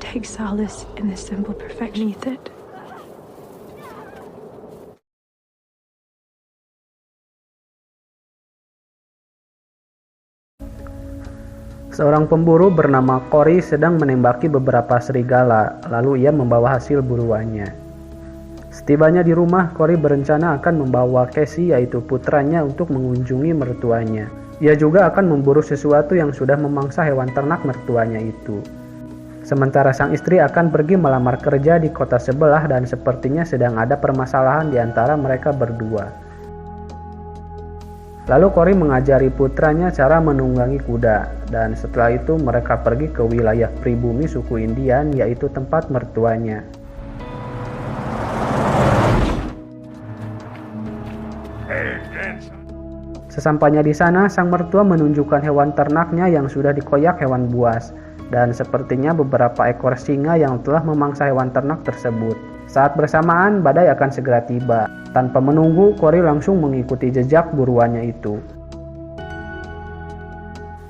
take solace in the simple perfection beneath it. Seorang pemburu bernama Cory sedang menembaki beberapa serigala, lalu ia membawa hasil buruannya. Setibanya di rumah, Cory berencana akan membawa Casey, yaitu putranya, untuk mengunjungi mertuanya. Ia juga akan memburu sesuatu yang sudah memangsa hewan ternak mertuanya itu. Sementara sang istri akan pergi melamar kerja di kota sebelah dan sepertinya sedang ada permasalahan di antara mereka berdua. Lalu Cory mengajari putranya cara menunggangi kuda, dan setelah itu mereka pergi ke wilayah pribumi suku Indian, yaitu tempat mertuanya. Sesampainya di sana, sang mertua menunjukkan hewan ternaknya yang sudah dikoyak hewan buas, dan sepertinya beberapa ekor singa yang telah memangsa hewan ternak tersebut. Saat bersamaan, badai akan segera tiba. Tanpa menunggu, Cory langsung mengikuti jejak buruannya itu.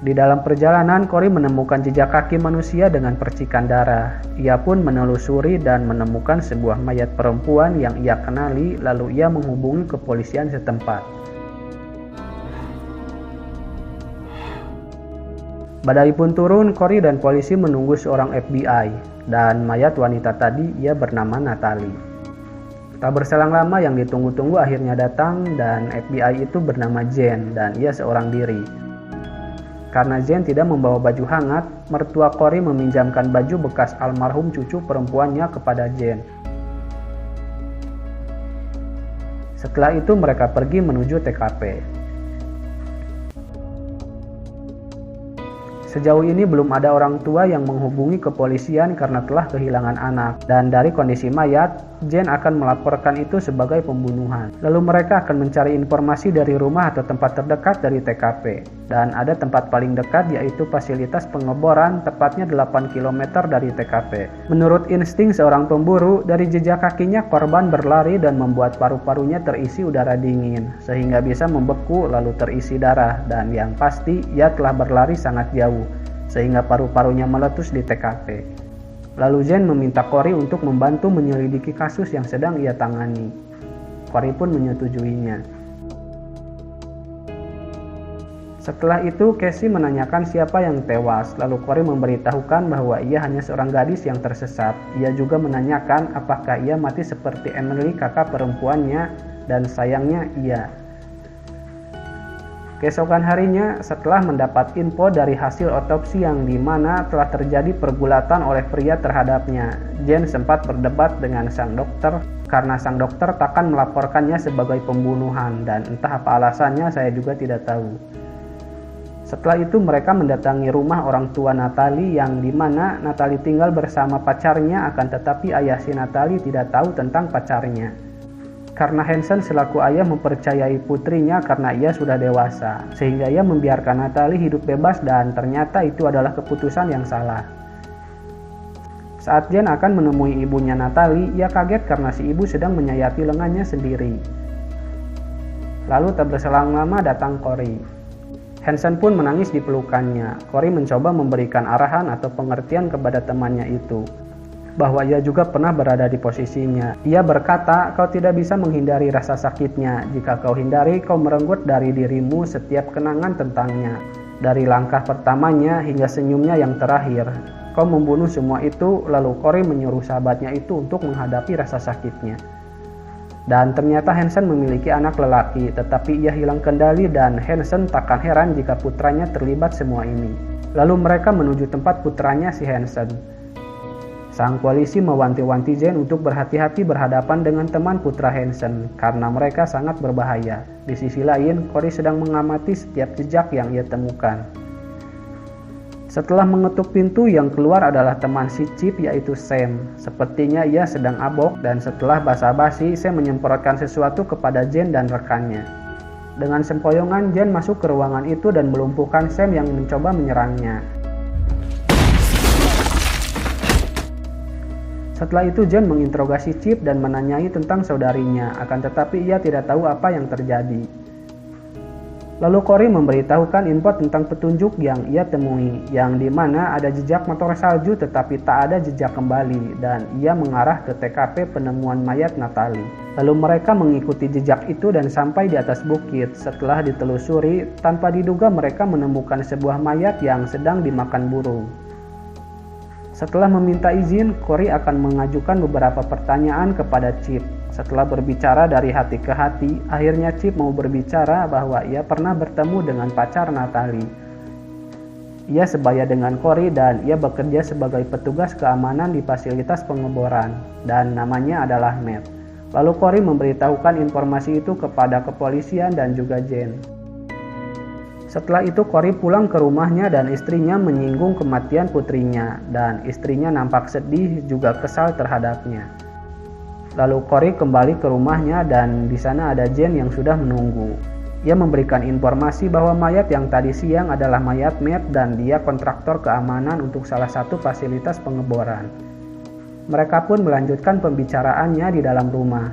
Di dalam perjalanan, Cory menemukan jejak kaki manusia dengan percikan darah. Ia pun menelusuri dan menemukan sebuah mayat perempuan yang ia kenali, lalu ia menghubungi kepolisian setempat. Badai pun turun, Cory dan polisi menunggu seorang FBI, dan mayat wanita tadi ia bernama Natalie. Tak berselang lama yang ditunggu-tunggu akhirnya datang, dan FBI itu bernama Jane dan ia seorang diri. Karena Jane tidak membawa baju hangat, mertua Cory meminjamkan baju bekas almarhum cucu perempuannya kepada Jane. Setelah itu mereka pergi menuju TKP. Sejauh ini belum ada orang tua yang menghubungi kepolisian karena telah kehilangan anak, dan dari kondisi mayat, Jane akan melaporkan itu sebagai pembunuhan. Lalu mereka akan mencari informasi dari rumah atau tempat terdekat dari TKP, dan ada tempat paling dekat yaitu fasilitas pengeboran tepatnya 8 km dari TKP. Menurut insting seorang pemburu, dari jejak kakinya korban berlari dan membuat paru-parunya terisi udara dingin, sehingga bisa membeku lalu terisi darah, dan yang pasti ia telah berlari sangat jauh, sehingga paru-parunya meletus di TKP. Lalu Jane meminta Cory untuk membantu menyelidiki kasus yang sedang ia tangani. Cory pun menyetujuinya. Setelah itu, Casey menanyakan siapa yang tewas, lalu Cory memberitahukan bahwa ia hanya seorang gadis yang tersesat. Ia juga menanyakan apakah ia mati seperti Emily, kakak perempuannya, dan sayangnya iya. Keesokan harinya, setelah mendapat info dari hasil otopsi yang dimana telah terjadi pergulatan oleh pria terhadapnya, Jane sempat berdebat dengan sang dokter karena sang dokter takkan melaporkannya sebagai pembunuhan, dan entah apa alasannya saya juga tidak tahu. Setelah itu mereka mendatangi rumah orang tua Natalie yang dimana Natalie tinggal bersama pacarnya, akan tetapi ayah si Natalie tidak tahu tentang pacarnya. Karena Hansen selaku ayah mempercayai putrinya karena ia sudah dewasa, sehingga ia membiarkan Natalie hidup bebas, dan ternyata itu adalah keputusan yang salah. Saat Jane akan menemui ibunya Natalie, ia kaget karena si ibu sedang menyayati lengannya sendiri. Lalu tak berselang lama datang Cory. Hansen pun menangis di pelukannya. Cory mencoba memberikan arahan atau pengertian kepada temannya itu, bahwa ia juga pernah berada di posisinya. Ia berkata, kau tidak bisa menghindari rasa sakitnya. Jika kau hindari, kau merenggut dari dirimu setiap kenangan tentangnya. Dari langkah pertamanya hingga senyumnya yang terakhir. Kau membunuh semua itu. Lalu Cory menyuruh sahabatnya itu untuk menghadapi rasa sakitnya. Dan ternyata Hansen memiliki anak lelaki, tetapi ia hilang kendali, dan Hansen takkan heran jika putranya terlibat semua ini. Lalu mereka menuju tempat putranya si Hansen. Sang polisi mewanti-wanti Jane untuk berhati-hati berhadapan dengan teman putra Hansen karena mereka sangat berbahaya. Di sisi lain, Cory sedang mengamati setiap jejak yang ia temukan. Setelah mengetuk pintu, yang keluar adalah teman si Chip yaitu Sam. Sepertinya ia sedang abok, dan setelah basa-basi, Sam menyemprotkan sesuatu kepada Jane dan rekannya. Dengan sempoyongan, Jane masuk ke ruangan itu dan melumpuhkan Sam yang mencoba menyerangnya. Setelah itu Jane menginterogasi Chip dan menanyai tentang saudarinya, akan tetapi ia tidak tahu apa yang terjadi. Lalu Corey memberitahukan info tentang petunjuk yang ia temui, yang dimana ada jejak motor salju tetapi tak ada jejak kembali, dan ia mengarah ke TKP penemuan mayat Natalie. Lalu mereka mengikuti jejak itu dan sampai di atas bukit. Setelah ditelusuri, tanpa diduga mereka menemukan sebuah mayat yang sedang dimakan burung. Setelah meminta izin, Corey akan mengajukan beberapa pertanyaan kepada Chip. Setelah berbicara dari hati ke hati, akhirnya Chip mau berbicara bahwa ia pernah bertemu dengan pacar Natalie. Ia sebaya dengan Corey dan ia bekerja sebagai petugas keamanan di fasilitas pengeboran, dan namanya adalah Matt. Lalu Corey memberitahukan informasi itu kepada kepolisian dan juga Jen. Setelah itu Corey pulang ke rumahnya dan istrinya menyinggung kematian putrinya, dan istrinya nampak sedih juga kesal terhadapnya. Lalu Corey kembali ke rumahnya dan di sana ada Jen yang sudah menunggu. Ia memberikan informasi bahwa mayat yang tadi siang adalah mayat Matt dan dia kontraktor keamanan untuk salah satu fasilitas pengeboran. Mereka pun melanjutkan pembicaraannya di dalam rumah.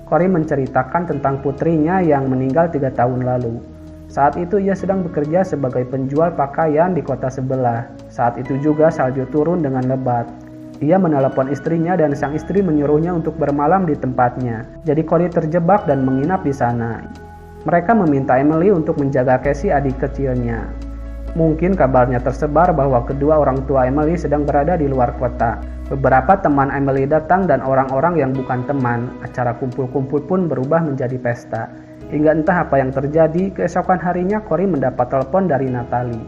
Corey menceritakan tentang putrinya yang meninggal 3 tahun lalu. Saat itu ia sedang bekerja sebagai penjual pakaian di kota sebelah. Saat itu juga salju turun dengan lebat. Ia menelepon istrinya dan sang istri menyuruhnya untuk bermalam di tempatnya. Jadi Corey terjebak dan menginap di sana. Mereka meminta Emily untuk menjaga Casey, adik kecilnya. Mungkin kabarnya tersebar bahwa kedua orang tua Emily sedang berada di luar kota. Beberapa teman Emily datang dan orang-orang yang bukan teman. Acara kumpul-kumpul pun berubah menjadi pesta. Hingga entah apa yang terjadi, keesokan harinya Corey mendapat telepon dari Natalie.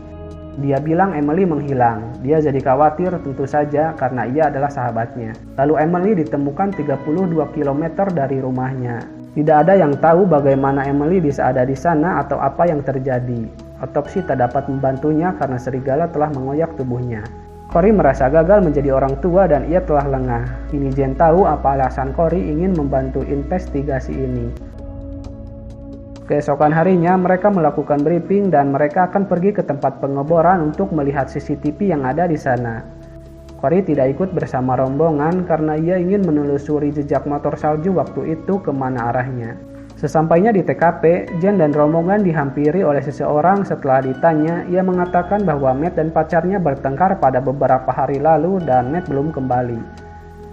Dia bilang Emily menghilang. Dia jadi khawatir tentu saja karena ia adalah sahabatnya. Lalu Emily ditemukan 32 km dari rumahnya. Tidak ada yang tahu bagaimana Emily bisa ada di sana atau apa yang terjadi. Otopsi tak dapat membantunya karena serigala telah mengoyak tubuhnya. Corey merasa gagal menjadi orang tua dan ia telah lengah. Kini Jen tahu apa alasan Corey ingin membantu investigasi ini. Keesokan harinya mereka melakukan briefing dan mereka akan pergi ke tempat pengeboran untuk melihat CCTV yang ada di sana. Corey tidak ikut bersama rombongan karena ia ingin menelusuri jejak motor salju waktu itu kemana arahnya. Sesampainya di TKP, Jen dan rombongan dihampiri oleh seseorang. Setelah ditanya, ia mengatakan bahwa Matt dan pacarnya bertengkar pada beberapa hari lalu dan Matt belum kembali.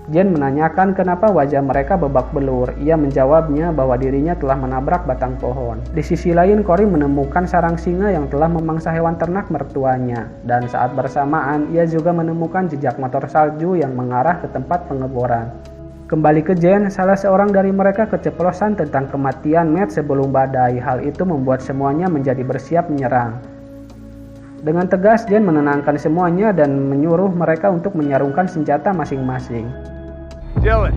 Jen menanyakan kenapa wajah mereka babak belur. Ia menjawabnya bahwa dirinya telah menabrak batang pohon. Di sisi lain, Corey menemukan sarang singa yang telah memangsa hewan ternak mertuanya. Dan saat bersamaan, ia juga menemukan jejak motor salju yang mengarah ke tempat pengeboran. Kembali ke Jen, salah seorang dari mereka keceplosan tentang kematian Matt sebelum badai. Hal itu membuat semuanya menjadi bersiap menyerang. Dengan tegas, Jen menenangkan semuanya dan menyuruh mereka untuk menyarungkan senjata masing-masing. Dylan,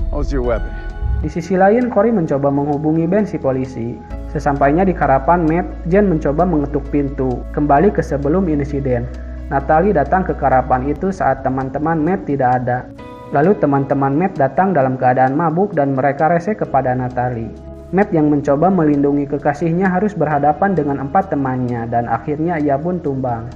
how's your weapon? Di sisi lain, Corey mencoba menghubungi Ben si polisi. Sesampainya di harapan Matt, Jen mencoba mengetuk pintu. Kembali ke sebelum insiden, Natalie datang ke harapan itu saat teman-teman Matt tidak ada. Lalu teman-teman Matt datang dalam keadaan mabuk dan mereka rese kepada Natalie. Matt yang mencoba melindungi kekasihnya harus berhadapan dengan 4 temannya dan akhirnya ia pun tumbang.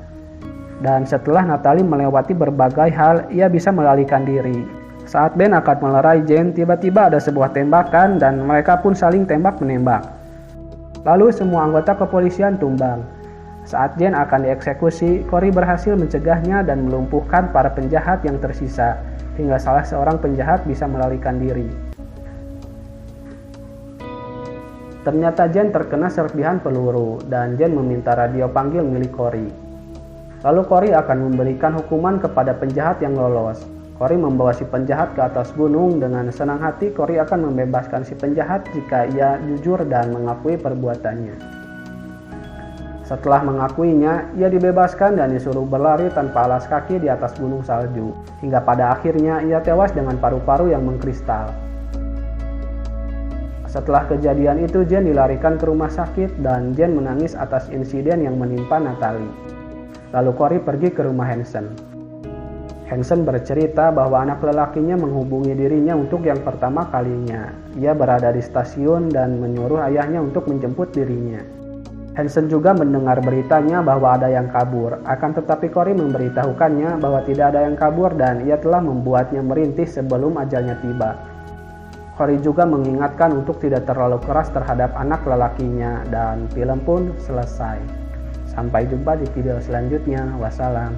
Dan setelah Natalie melewati berbagai hal, ia bisa melarikan diri. Saat Ben akan melerai Jen, tiba-tiba ada sebuah tembakan dan mereka pun saling tembak-menembak. Lalu semua anggota kepolisian tumbang. Saat Jen akan dieksekusi, Corey berhasil mencegahnya dan melumpuhkan para penjahat yang tersisa, hingga salah seorang penjahat bisa melarikan diri. Ternyata Jen terkena serpihan peluru dan Jen meminta radio panggil milik Corey. Lalu Corey akan memberikan hukuman kepada penjahat yang lolos. Corey membawa si penjahat ke atas gunung. Dengan senang hati Corey akan membebaskan si penjahat jika ia jujur dan mengakui perbuatannya. Setelah mengakuinya, ia dibebaskan dan disuruh berlari tanpa alas kaki di atas gunung salju. Hingga pada akhirnya ia tewas dengan paru-paru yang mengkristal. Setelah kejadian itu, Jen dilarikan ke rumah sakit dan Jen menangis atas insiden yang menimpa Natalie. Lalu Corey pergi ke rumah Hansen. Hansen bercerita bahwa anak lelakinya menghubungi dirinya untuk yang pertama kalinya. Ia berada di stasiun dan menyuruh ayahnya untuk menjemput dirinya. Hansen juga mendengar beritanya bahwa ada yang kabur, akan tetapi Corey memberitahukannya bahwa tidak ada yang kabur dan ia telah membuatnya merintih sebelum ajalnya tiba. Corey juga mengingatkan untuk tidak terlalu keras terhadap anak lelakinya, dan film pun selesai. Sampai jumpa di video selanjutnya. Wassalam.